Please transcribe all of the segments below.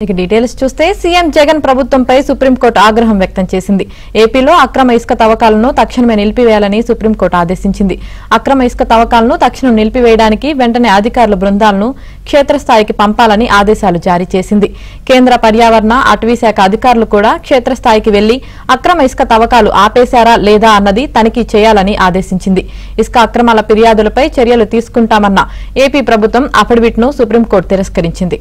ఇక డీటెయిల్స్ చూస్తే సీఎం జగన్ ప్రభుత్వంపై సుప్రీంకోర్టు ఆగ్రహం వ్యక్తం చేసింది. ఏపీలో అక్రమ ఇసుక తవ్వకాలను తక్షణమే నిలిపివేయాలని సుప్రీంకోర్టు ఆదేశించింది. అక్రమ ఇసుక తవ్వకాలను తక్షణం నిలిపివేయడానికి వెంటనే అధికారుల బృందాలను క్షేత్రస్థాయికి పంపాలని ఆదేశాలు జారీ చేసింది. కేంద్ర పర్యావరణ అటవీ శాఖ అధికారులు కూడా క్షేత్రస్థాయికి వెళ్లి అక్రమ ఇసుక తవ్వకాలు ఆపేశారా లేదా అన్నది తనిఖీ చేయాలని ఆదేశించింది. ఇసుక అక్రమాల ఫిర్యాదులపై చర్యలు తీసుకుంటామన్న ఏపీ ప్రభుత్వం అఫిడవిట్ ను సుప్రీంకోర్టు తిరస్కరించింది.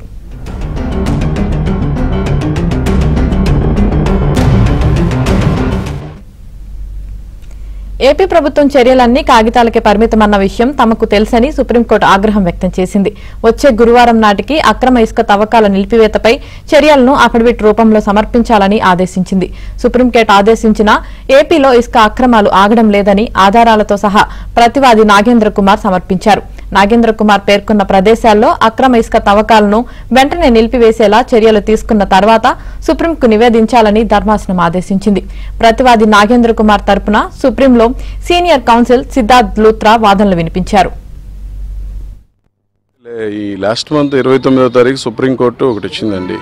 ఏపీ ప్రభుత్వం చర్యలన్నీ కాగితాలకే పరిమితమన్న విషయం తమకు తెలుసని సుప్రీంకోర్టు ఆగ్రహం వ్యక్తం చేసింది. వచ్చే గురువారం నాటికి అక్రమ ఇసుక తవ్వకాల నిలిపివేతపై చర్యలను అఫిడవిట్ రూపంలో సమర్పించాలని ఆదేశించింది. సుప్రీంకోర్టు ఆదేశించిన ఏపీలో ఇసుక అక్రమాలు ఆగడం లేదని ఆధారాలతో సహా ప్రతివాది నాగేంద్ర కుమార్ సమర్పించారు. నాగేంద్ర కుమార్ పేర్కొన్న ప్రదేశాల్లో అక్రమ ఇసుక తవ్వకాలను వెంటనే నిలిపివేసేలా చర్యలు తీసుకున్న తర్వాత సుప్రీంకు నివేదించాలని ధర్మాసనం ఆదేశించింది. ప్రతివాది నాగేంద్ర కుమార్ తరపున సుప్రీంలో సీనియర్ కౌన్సిల్ సిద్ధార్థ్ లూత్రా వాదనలు వినిపించారు. ఈ లాస్ట్ మంత్ 29వ తారీఖు సుప్రీంకోర్టు ఒకటి ఇచ్చిందండి.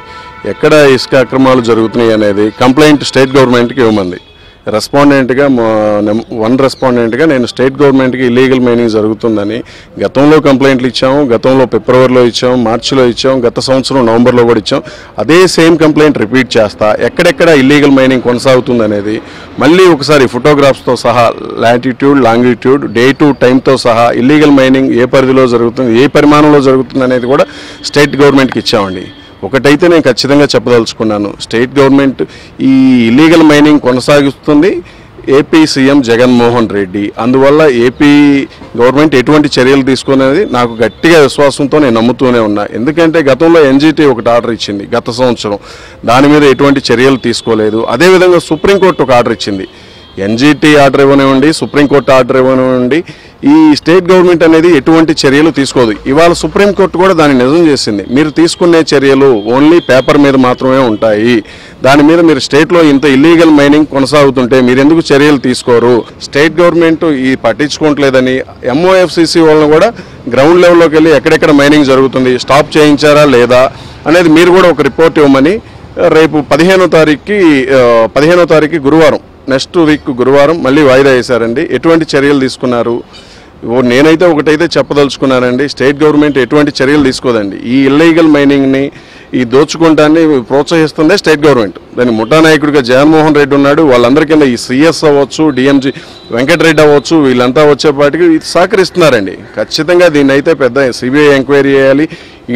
ఎక్కడ ఇసుక అక్రమాలు జరుగుతున్నాయి అనేది కంప్లైంట్ స్టేట్ గవర్నమెంట్కి ఇవ్వమంది. రెస్పాండెంట్గా నేను స్టేట్ గవర్నమెంట్కి ఇల్లీగల్ మైనింగ్ జరుగుతుందని గతంలో కంప్లైంట్లు ఇచ్చాము. గతంలో ఫిబ్రవరిలో ఇచ్చాము, మార్చిలో ఇచ్చాము, గత సంవత్సరం నవంబర్లో కూడా ఇచ్చాం. అదే సేమ్ కంప్లైంట్ రిపీట్ చేస్తా ఎక్కడెక్కడ ఇల్లీగల్ మైనింగ్ కొనసాగుతుంది అనేది మళ్ళీ ఒకసారి ఫోటోగ్రాఫ్స్తో సహా లాటిట్యూడ్, లాంగిట్యూడ్, డే టు టైంతో సహా ఇల్లీగల్ మైనింగ్ ఏ పరిధిలో జరుగుతుంది, ఏ పరిమాణంలో జరుగుతుంది అనేది కూడా స్టేట్ గవర్నమెంట్కి ఇచ్చామండి. ఒకటైతే నేను ఖచ్చితంగా చెప్పదలుచుకున్నాను, స్టేట్ గవర్నమెంట్ ఈ ఇల్లీగల్ మైనింగ్ కొనసాగిస్తుంది ఏపీ సీఎం జగన్మోహన్ రెడ్డి. అందువల్ల ఏపీ గవర్నమెంట్ ఎటువంటి చర్యలు తీసుకునేది నాకు గట్టిగా విశ్వాసంతో నేను నమ్ముతూనే ఉన్నా. ఎందుకంటే గతంలో ఎన్జీటీ ఒకటి ఆర్డర్ ఇచ్చింది గత సంవత్సరం, దాని మీద ఎటువంటి చర్యలు తీసుకోలేదు. అదేవిధంగా సుప్రీంకోర్టు ఒక ఆర్డర్ ఇచ్చింది. ఎన్జీటీ ఆర్డర్ ఇవ్వనివ్వండి, సుప్రీంకోర్టు ఆర్డర్ ఇవ్వనివ్వండి, ఈ స్టేట్ గవర్నమెంట్ అనేది ఎటువంటి చర్యలు తీసుకోదు. ఇవాళ సుప్రీంకోర్టు కూడా దాన్ని నిజం చేసింది. మీరు తీసుకునే చర్యలు ఓన్లీ పేపర్ మీద మాత్రమే ఉంటాయి. దాని మీద మీరు స్టేట్లో ఇంత ఇల్లీగల్ మైనింగ్ కొనసాగుతుంటే మీరు ఎందుకు చర్యలు తీసుకోరు? స్టేట్ గవర్నమెంట్ ఈ పట్టించుకోవట్లేదని ఎంఓఎఫ్సిసి వాళ్ళని కూడా గ్రౌండ్ లెవెల్లోకి వెళ్ళి ఎక్కడెక్కడ మైనింగ్ జరుగుతుంది, స్టాప్ చేయించారా లేదా అనేది మీరు కూడా ఒక రిపోర్ట్ ఇవ్వమని రేపు 15వ తారీఖు గురువారం, నెక్స్ట్ వీక్ గురువారం మళ్ళీ వాయిదా వేశారండి. ఎటువంటి చర్యలు తీసుకున్నారు? నేనైతే ఒకటైతే చెప్పదలుచుకున్నానండి, స్టేట్ గవర్నమెంట్ ఎటువంటి చర్యలు తీసుకోదండి. ఈ ఇల్లీగల్ మైనింగ్ని, ఈ దోచుకుంటాన్ని ప్రోత్సహిస్తుందే స్టేట్ గవర్నమెంట్. దాని ముఠానాయకుడిగా జగన్మోహన్ రెడ్డి ఉన్నాడు. వాళ్ళందరి కింద ఈ సిఎస్ అవ్వచ్చు, డిఎంజీ వెంకటరెడ్డి అవ్వచ్చు, వీళ్ళంతా వచ్చేపాటికి సహకరిస్తున్నారండి. ఖచ్చితంగా దీన్ని అయితే పెద్ద సిబిఐ ఎంక్వైరీ చేయాలి.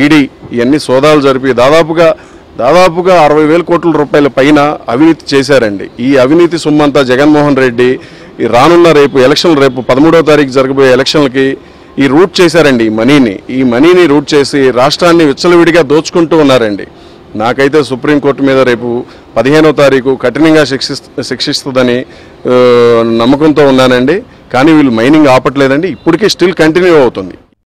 ఈడీ ఇవన్నీ సోదాలు జరిపి దాదాపుగా 60,000 కోట్ల రూపాయల పైన అవినీతి చేశారండి. ఈ అవినీతి సొమ్మంతా జగన్మోహన్ రెడ్డి ఈ రానున్న రేపు 13వ తారీఖు జరగబోయే ఎలక్షన్లకి ఈ రూట్ చేశారండి. ఈ మనీని రూట్ చేసి రాష్ట్రాన్ని విచ్చలవిడిగా దోచుకుంటూ ఉన్నారండి. నాకైతే సుప్రీంకోర్టు మీద రేపు 15వ తారీఖు కఠినంగా శిక్షిస్తుందని నమ్మకంతో ఉన్నానండి. కానీ వీళ్ళు మైనింగ్ ఆపట్లేదండి. ఇప్పటికీ స్టిల్ కంటిన్యూ అవుతుంది.